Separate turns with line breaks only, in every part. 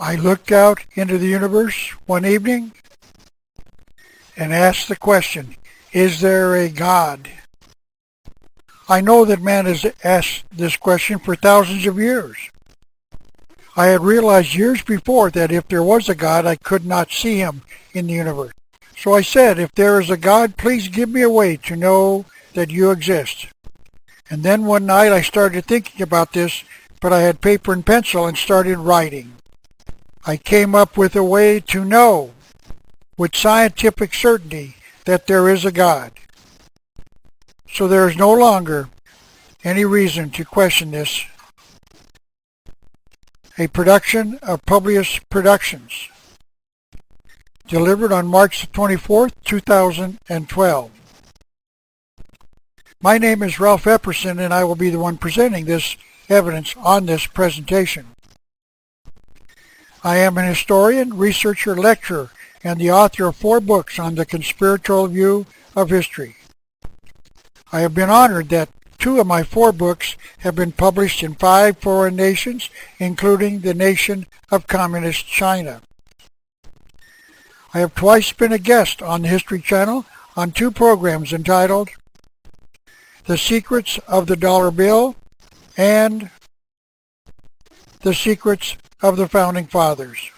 I looked out into the universe one evening and asked the question, is there a God? I know that man has asked this question for thousands of years. I had realized years before that if there was a God, I could not see him in the universe. So I said, if there is a God, please give me a way to know that you exist. And then one night I started thinking about this, but I had paper and pencil and started writing. I came up with a way to know with scientific certainty that there is a God. So there is no longer any reason to question this. A production of Publius Productions, delivered on March 24th, 2012. My name is Ralph Epperson, and I will be the one presenting this evidence on this presentation. I am an historian, researcher, lecturer, and the author of 4 books on the conspiratorial view of history. I have been honored that 2 of my 4 books have been published in 5 foreign nations, including the nation of Communist China. I have twice been a guest on the History Channel on 2 programs entitled The Secrets of the Dollar Bill and The Secrets of the Founding Fathers.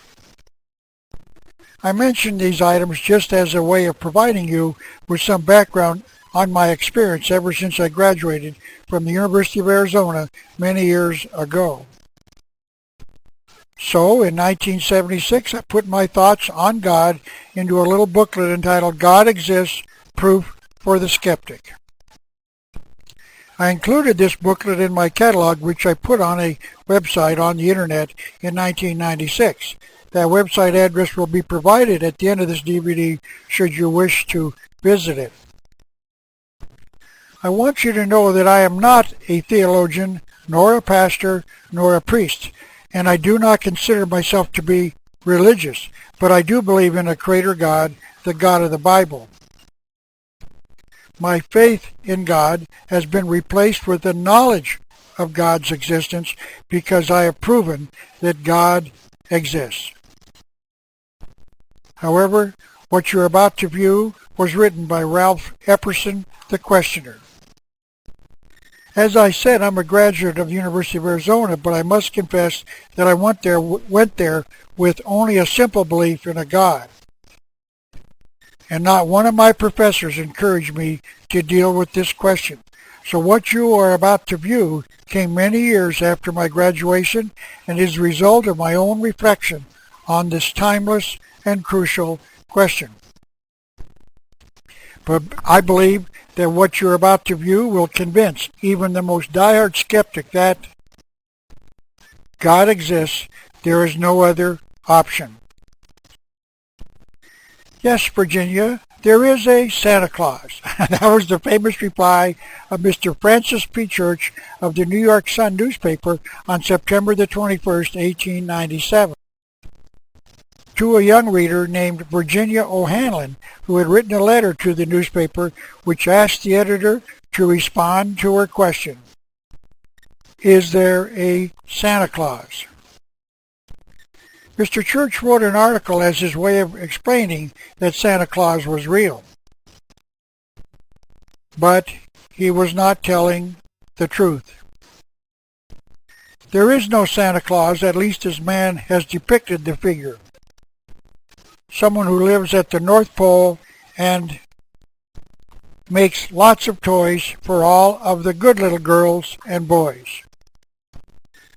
I mention these items just as a way of providing you with some background on my experience ever since I graduated from the University of Arizona many years ago. So, in 1976, I put my thoughts on God into a little booklet entitled God Exists, Proof for the Skeptic. I included this booklet in my catalog, which I put on a website on the internet in 1996. That website address will be provided at the end of this DVD should you wish to visit it. I want you to know that I am not a theologian, nor a pastor, nor a priest, and I do not consider myself to be religious, but I do believe in a creator God, the God of the Bible. My faith in God has been replaced with the knowledge of God's existence because I have proven that God exists. However, what you're about to view was written by Ralph Epperson, the questioner. As I said, I'm a graduate of the University of Arizona, but I must confess that I went there with only a simple belief in a God. And not one of my professors encouraged me to deal with this question. So what you are about to view came many years after my graduation and is a result of my own reflection on this timeless and crucial question. But I believe that what you're about to view will convince even the most diehard skeptic that God exists. There is no other option. Yes, Virginia, there is a Santa Claus. That was the famous reply of Mr. Francis P. Church of the New York Sun newspaper on September the 21st, 1897. To a young reader named Virginia O'Hanlon, who had written a letter to the newspaper which asked the editor to respond to her question, is there a Santa Claus? Mr. Church wrote an article as his way of explaining that Santa Claus was real. But he was not telling the truth. There is no Santa Claus, at least as man has depicted the figure. Someone who lives at the North Pole and makes lots of toys for all of the good little girls and boys.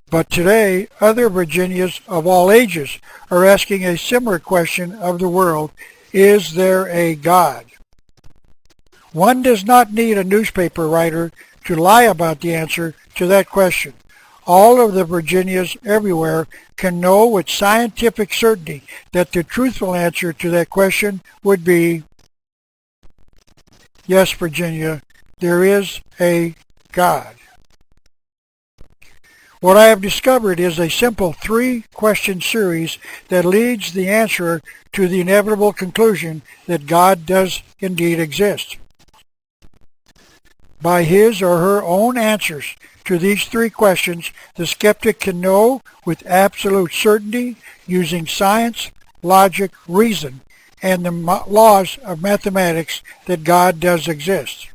But today, other Virginias of all ages are asking a similar question of the world, is there a God? One does not need a newspaper writer to lie about the answer to that question. All of the Virginias everywhere can know with scientific certainty that the truthful answer to that question would be, yes, Virginia, there is a God. What I have discovered is a simple 3-question series that leads the answerer to the inevitable conclusion that God does indeed exist. By his or her own answers to these three questions, the skeptic can know with absolute certainty using science, logic, reason, and the laws of mathematics that God does exist.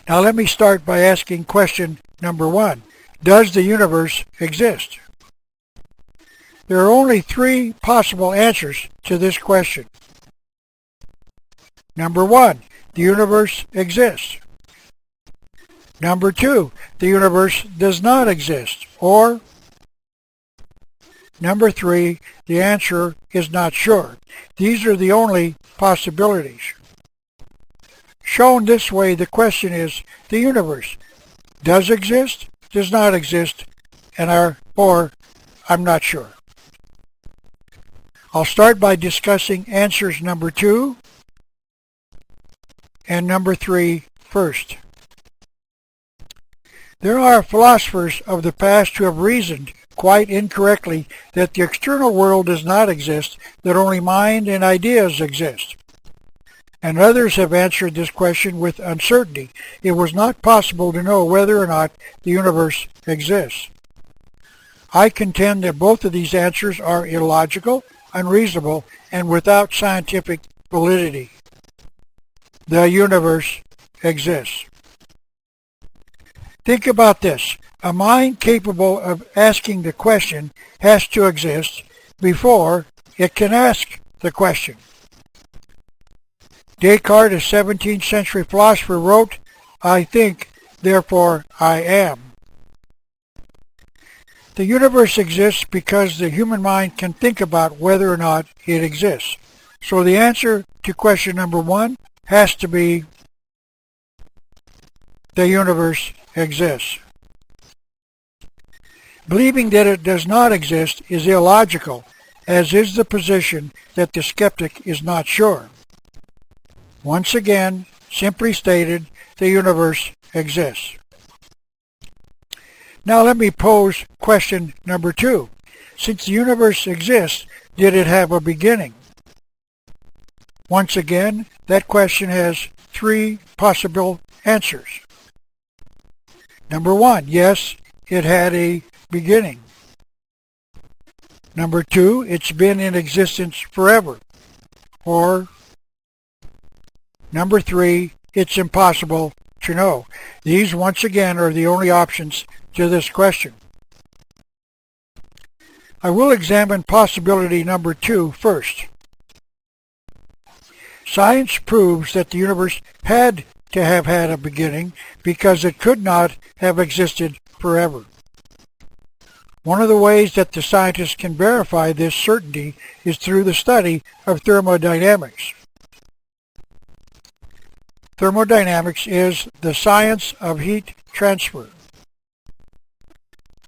Now let me start by asking question number 1. Does the universe exist? There are only three possible answers to this question. Number 1, the universe exists. Number 2, the universe does not exist. Or number 3, the answer is not sure. These are the only possibilities. Shown this way, the question is, the universe does exist, does not exist, or I'm not sure. I'll start by discussing answers number 2 and number 3 first. There are philosophers of the past who have reasoned quite incorrectly that the external world does not exist, that only mind and ideas exist. And others have answered this question with uncertainty. It was not possible to know whether or not the universe exists. I contend that both of these answers are illogical, unreasonable, and without scientific validity. The universe exists. Think about this. A mind capable of asking the question has to exist before it can ask the question. Descartes, a 17th century philosopher, wrote, "I think, therefore I am." The universe exists because the human mind can think about whether or not it exists. So the answer to question number 1 has to be the universe exists. Believing that it does not exist is illogical, as is the position that the skeptic is not sure. Once again, simply stated, the universe exists. Now let me pose question number 2. Since the universe exists, did it have a beginning? Once again, that question has three possible answers. Number 1, yes, it had a beginning. Number 2, it's been in existence forever. Or number 3, it's impossible to know. These, once again, are the only options to this question. I will examine possibility number 2 first. Science proves that the universe had to have had a beginning because it could not have existed forever. One of the ways that the scientists can verify this certainty is through the study of thermodynamics. Thermodynamics is the science of heat transfer.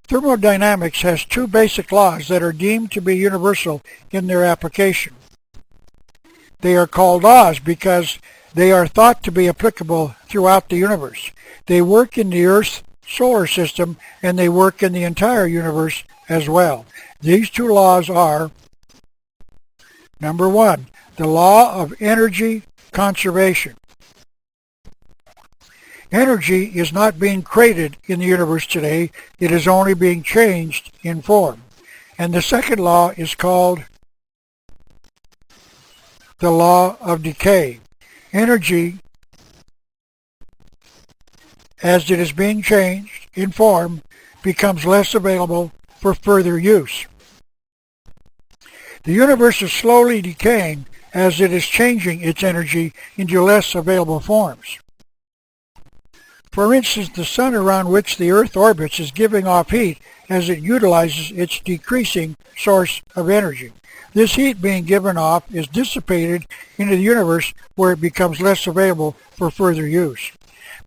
Thermodynamics has two basic laws that are deemed to be universal in their application. They are called laws because they are thought to be applicable throughout the universe. They work in the Earth's solar system and they work in the entire universe as well. These two laws are, number 1, the law of energy conservation. Energy is not being created in the universe today, it is only being changed in form. And the second law is called the law of decay. Energy, as it is being changed in form, becomes less available for further use. The universe is slowly decaying as it is changing its energy into less available forms. For instance, the sun around which the Earth orbits is giving off heat as it utilizes its decreasing source of energy. This heat being given off is dissipated into the universe where it becomes less available for further use.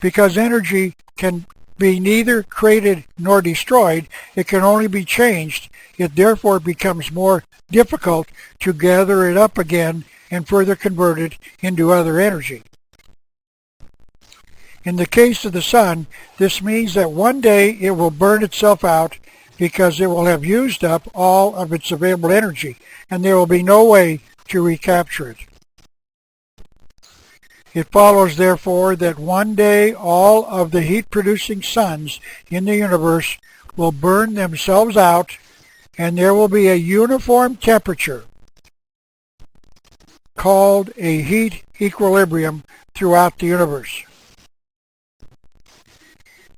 Because energy can be neither created nor destroyed, it can only be changed. It therefore becomes more difficult to gather it up again and further convert it into other energy. In the case of the sun, this means that one day it will burn itself out because it will have used up all of its available energy, and there will be no way to recapture it. It follows, therefore, that one day all of the heat-producing suns in the universe will burn themselves out, and there will be a uniform temperature called a heat equilibrium throughout the universe.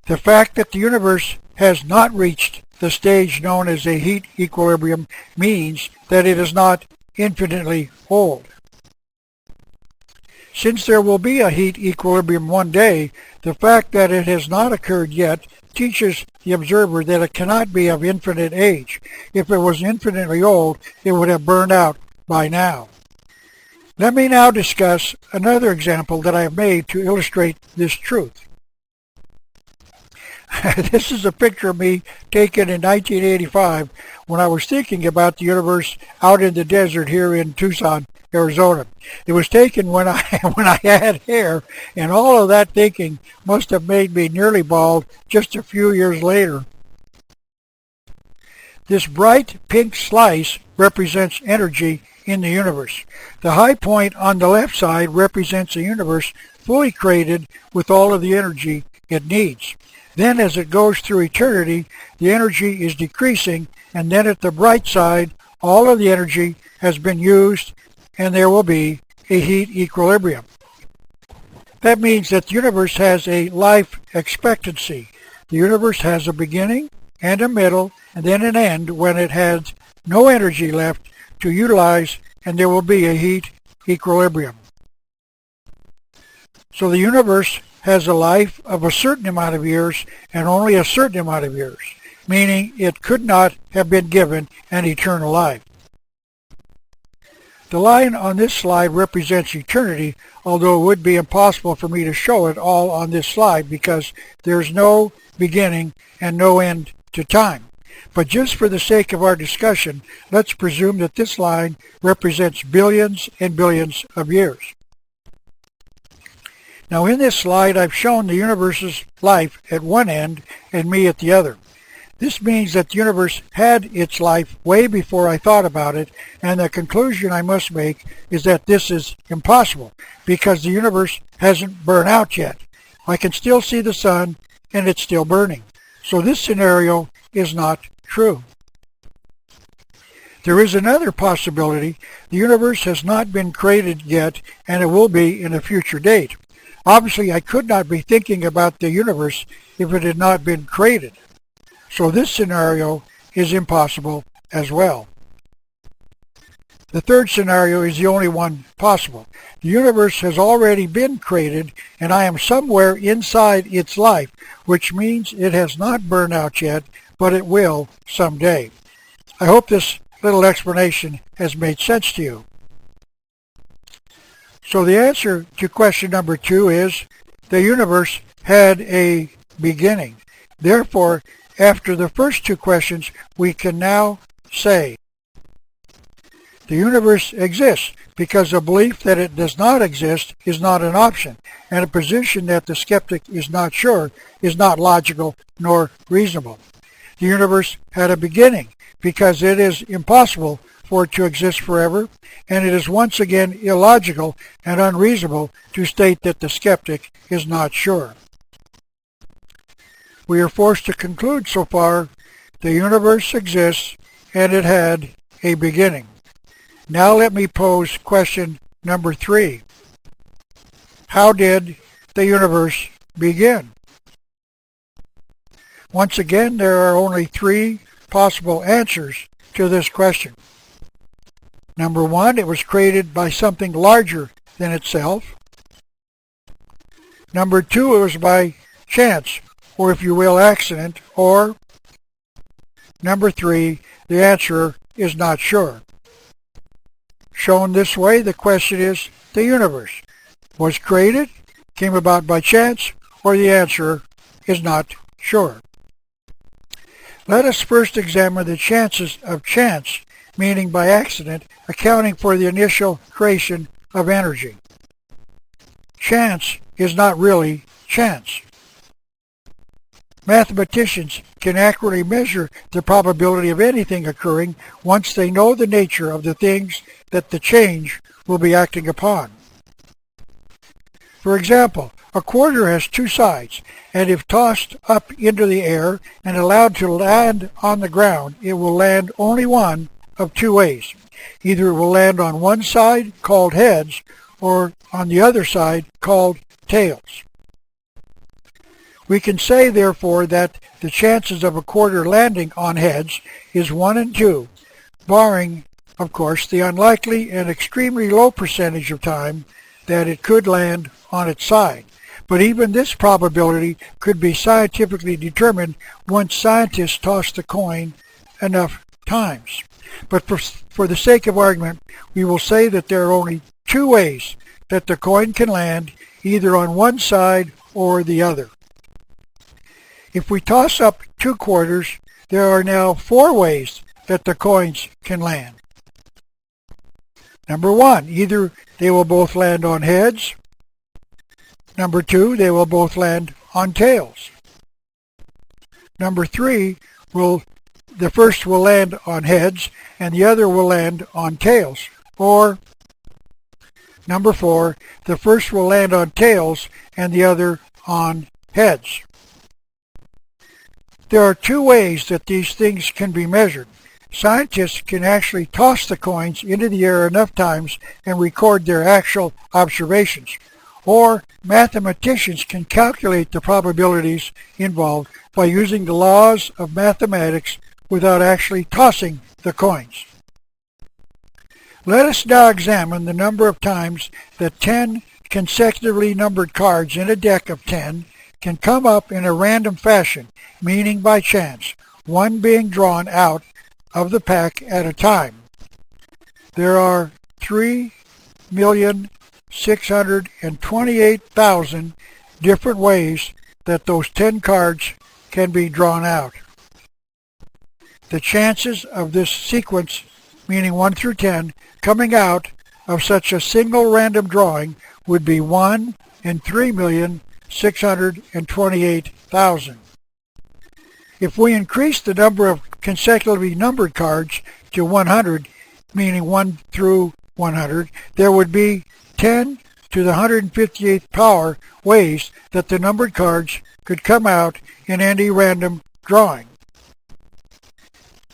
The fact that the universe has not reached the stage known as a heat equilibrium means that it is not infinitely old. Since there will be a heat equilibrium one day, the fact that it has not occurred yet teaches the observer that it cannot be of infinite age. If it was infinitely old, it would have burned out by now. Let me now discuss another example that I have made to illustrate this truth. This is a picture of me taken in 1985 when I was thinking about the universe out in the desert here in Tucson, Arizona. It was taken when I had hair, and all of that thinking must have made me nearly bald just a few years later. This bright pink slice represents energy in the universe. The high point on the left side represents a universe fully created with all of the energy it needs. Then as it goes through eternity, the energy is decreasing, and then at the bright side, all of the energy has been used, and there will be a heat equilibrium. That means that the universe has a life expectancy. The universe has a beginning and a middle, and then an end when it has no energy left to utilize, and there will be a heat equilibrium. So the universe has a life of a certain amount of years and only a certain amount of years, meaning it could not have been given an eternal life. The line on this slide represents eternity, although it would be impossible for me to show it all on this slide because there's no beginning and no end to time. But just for the sake of our discussion, let's presume that this line represents billions and billions of years. Now in this slide I've shown the universe's life at one end and me at the other. This means that the universe had its life way before I thought about it, and the conclusion I must make is that this is impossible because the universe hasn't burned out yet. I can still see the sun and it's still burning. So this scenario is not true. There is another possibility. The universe has not been created yet, and it will be in a future date. Obviously, I could not be thinking about the universe if it had not been created. So this scenario is impossible as well. The third scenario is the only one possible. The universe has already been created, and I am somewhere inside its life, which means it has not burned out yet, but it will someday. I hope this little explanation has made sense to you. So the answer to question number 2 is the universe had a beginning. Therefore, after the first 2 questions, we can now say the universe exists because a belief that it does not exist is not an option, and a position that the skeptic is not sure is not logical nor reasonable. The universe had a beginning because it is impossible for it to exist forever, and it is once again illogical and unreasonable to state that the skeptic is not sure. We are forced to conclude so far the universe exists and it had a beginning. Now let me pose question number 3. How did the universe begin? Once again, there are only 3 possible answers to this question. Number 1, it was created by something larger than itself. Number 2, it was by chance, or if you will, accident. Or number 3, the answer is not sure. Shown this way, the question is the universe was created, came about by chance, or the answer is not sure. Let us first examine the chances of chance, meaning by accident, accounting for the initial creation of energy. Chance is not really chance. Mathematicians can accurately measure the probability of anything occurring once they know the nature of the things that the change will be acting upon. For example, a quarter has two sides, and if tossed up into the air and allowed to land on the ground, it will land only one of two ways. Either it will land on one side, called heads, or on the other side, called tails. We can say, therefore, that the chances of a quarter landing on heads is 1 in 2, barring, of course, the unlikely and extremely low percentage of time that it could land on its side. But even this probability could be scientifically determined once scientists toss the coin enough times. But for the sake of argument, we will say that there are only two ways that the coin can land, either on one side or the other. If we toss up two quarters, there are now four ways that the coins can land. Number one, either they will both land on heads. Number two, they will both land on tails. Number three, the first will land on heads and the other will land on tails. Or number four, the first will land on tails and the other on heads. There are two ways that these things can be measured. Scientists can actually toss the coins into the air enough times and record their actual observations. Or mathematicians can calculate the probabilities involved by using the laws of mathematics without actually tossing the coins. Let us now examine the number of times that 10 consecutively numbered cards in a deck of 10 can come up in a random fashion, meaning by chance, one being drawn out of the pack at a time. There are 3,628,000 different ways that those 10 cards can be drawn out. The chances of this sequence, meaning 1 through 10, coming out of such a single random drawing would be 1 in 3,628,000. If we increase the number of consecutively numbered cards to 100, meaning 1 through 100, there would be 10 to the 158th power ways that the numbered cards could come out in any random drawing.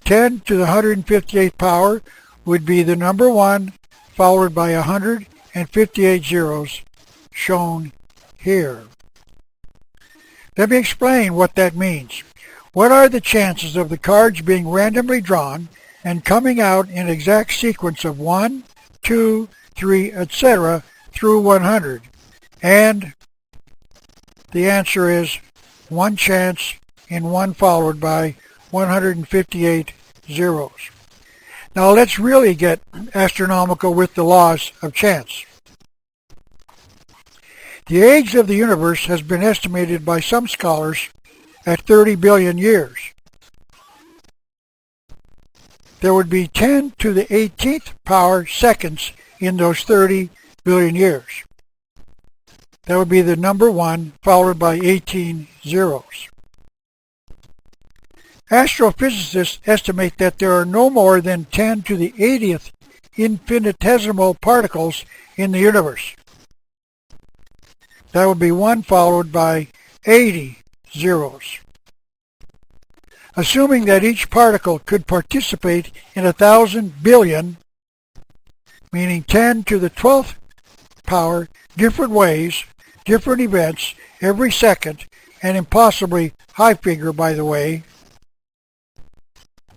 10 to the 158th power would be the number 1 followed by 158 zeros shown here. Let me explain what that means. What are the chances of the cards being randomly drawn and coming out in exact sequence of 1, 2, 3, etc. through 100? And the answer is 1 chance in 1 followed by 158 zeros. Now let's really get astronomical with the laws of chance. The age of the universe has been estimated by some scholars at 30 billion years. There would be 10 to the 18th power seconds in those 30 billion years. That would be the number 1 followed by 18 zeros. Astrophysicists estimate that there are no more than 10 to the 80th infinitesimal particles in the universe. That would be 1 followed by 80 zeros. Assuming that each particle could participate in 1,000 billion, meaning 10 to the 12th power, different ways, different events every second, an impossibly high figure, by the way,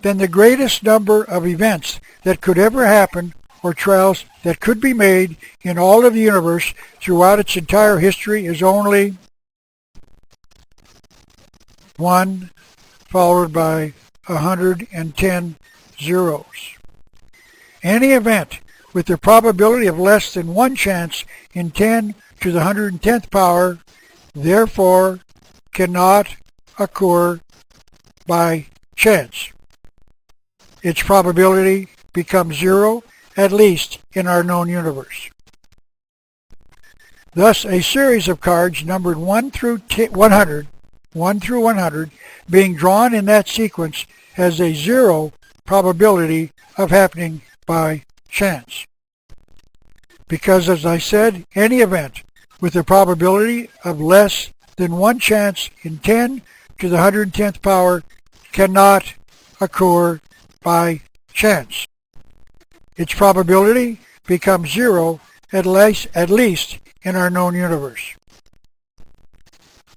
then the greatest number of events that could ever happen or trials that could be made in all of the universe throughout its entire history is only 1 followed by 110 zeros. Any event with the probability of less than 1 chance in 10 to the 110th power, therefore, cannot occur by chance. Its probability becomes 0, at least in our known universe. Thus, a series of cards numbered 1 through 100, being drawn in that sequence has a 0 probability of happening by chance. Because, as I said, any event with a probability of less than 1 chance in 10 to the 110th power cannot occur by chance. Its probability becomes 0 at least in our known universe.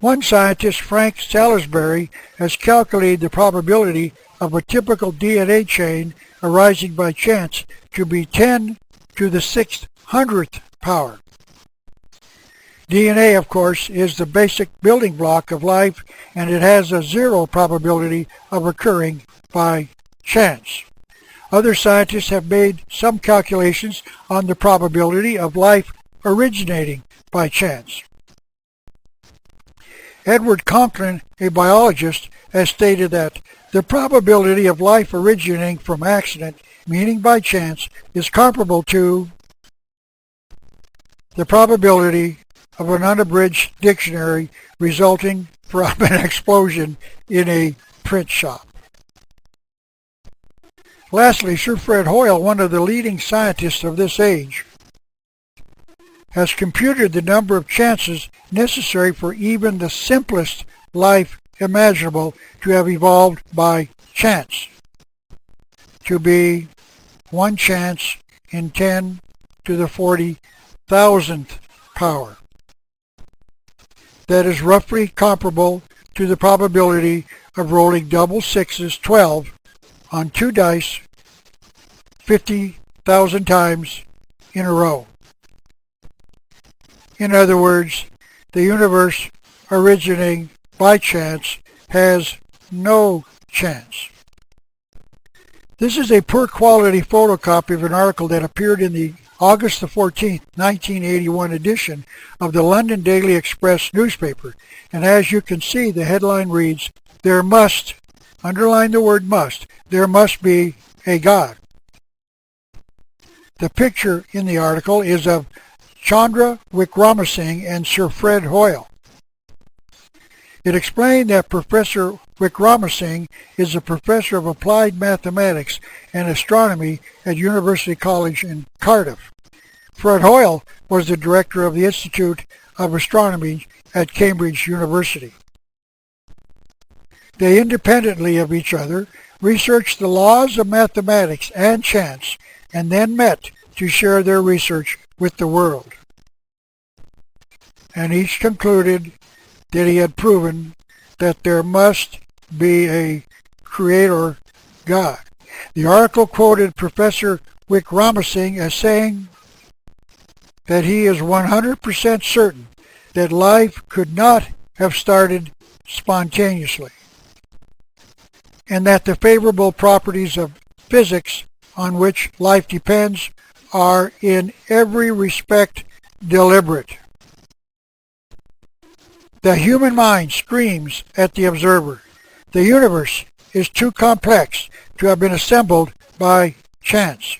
One scientist, Frank Salisbury, has calculated the probability of a typical DNA chain arising by chance to be 10 to the 600th power. DNA, of course, is the basic building block of life, and it has a 0 probability of occurring by chance. Other scientists have made some calculations on the probability of life originating by chance. Edward Conklin, a biologist, has stated that the probability of life originating from accident, meaning by chance, is comparable to the probability of an unabridged dictionary resulting from an explosion in a print shop. Lastly, Sir Fred Hoyle, one of the leading scientists of this age, has computed the number of chances necessary for even the simplest life imaginable to have evolved by chance, to be 1 chance in 10 to the 40,000th power. That is roughly comparable to the probability of rolling double sixes 12 on 2 dice 50,000 times in a row. In other words, the universe originating by chance has no chance. This is a poor quality photocopy of an article that appeared in the August the 14th, 1981 edition of the London Daily Express newspaper, and as you can see, the headline reads, "There must," underline the word must, "there must be a God." The picture in the article is of Chandra Wickramasinghe and Sir Fred Hoyle. It explained that Professor Wickramasinghe is a professor of applied mathematics and astronomy at University College in Cardiff. Fred Hoyle was the director of the Institute of Astronomy at Cambridge University. They independently of each other researched the laws of mathematics and chance and then met to share their research with the world. And each concluded that he had proven that there must be a creator God. The article quoted Professor Wickramasinghe as saying that he is 100% certain that life could not have started spontaneously, and that the favorable properties of physics on which life depends are in every respect deliberate. The human mind screams at the observer. The universe is too complex to have been assembled by chance.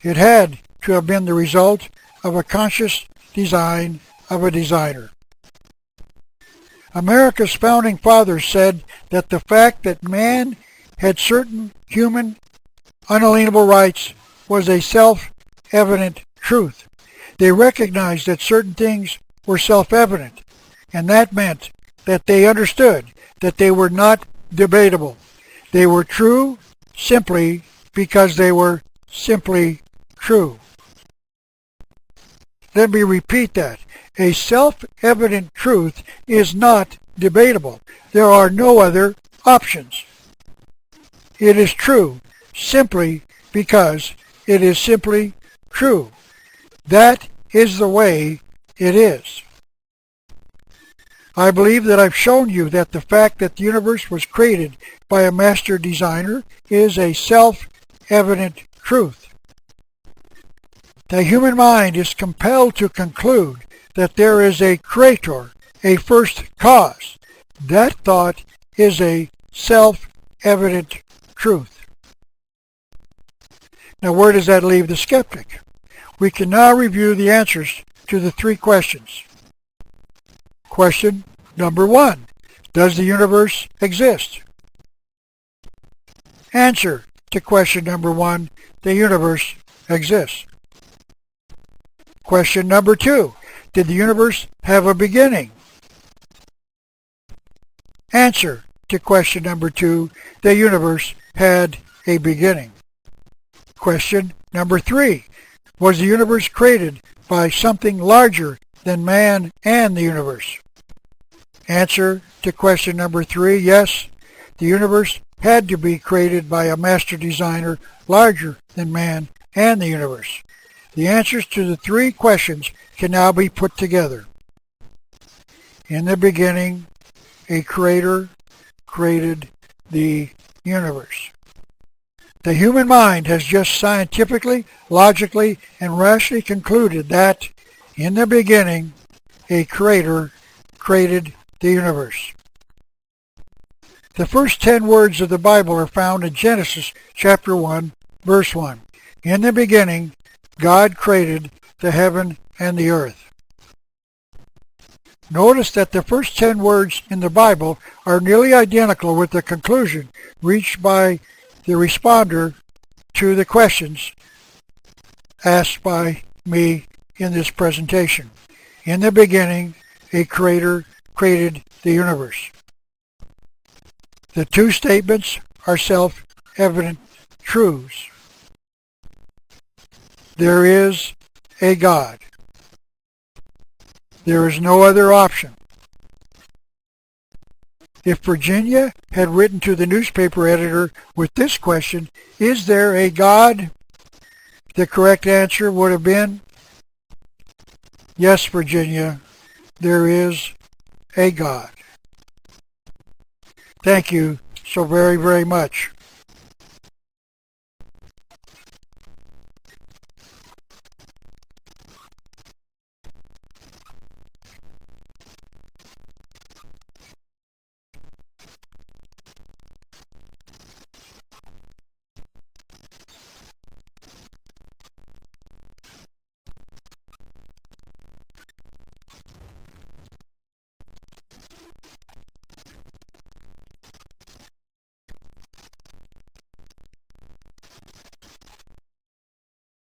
It had to have been the result of a conscious design of a designer. America's founding fathers said that the fact that man had certain human unalienable rights was a self-evident truth. They recognized that certain things were self-evident, and that meant that they understood that they were not debatable. They were true simply because they were simply true. Let me repeat that. A self-evident truth is not debatable. There are no other options. It is true simply because it is simply true. That is the way it is. I believe that I've shown you that the fact that the universe was created by a master designer is a self-evident truth. The human mind is compelled to conclude that there is a creator, a first cause. That thought is a self-evident truth. Now, where does that leave the skeptic? We can now review the answers to the 3 questions. Question number 1. Does the universe exist? Answer to question number 1. The universe exists. Question number 2. did the universe have a beginning? Answer to question number 2, the universe had a beginning. Question number 3, was the universe created by something larger than man and the universe? Answer to question number 3, yes, the universe had to be created by a master designer larger than man and the universe. The answers to the 3 questions can now be put together. In the beginning, a creator created the universe. The human mind has just scientifically, logically, and rationally concluded that, in the beginning, a creator created the universe. The first 10 words of the Bible are found in Genesis chapter 1, verse 1. In the beginning, God created the heaven and the earth. Notice that the first 10 words in the Bible are nearly identical with the conclusion reached by the responder to the questions asked by me in this presentation. In the beginning, a creator created the universe. The 2 statements are self-evident truths. There is a God. There is no other option. If Virginia had written to the newspaper editor with this question, is there a God? The correct answer would have been, yes, Virginia, there is a God. Thank you so very, very much.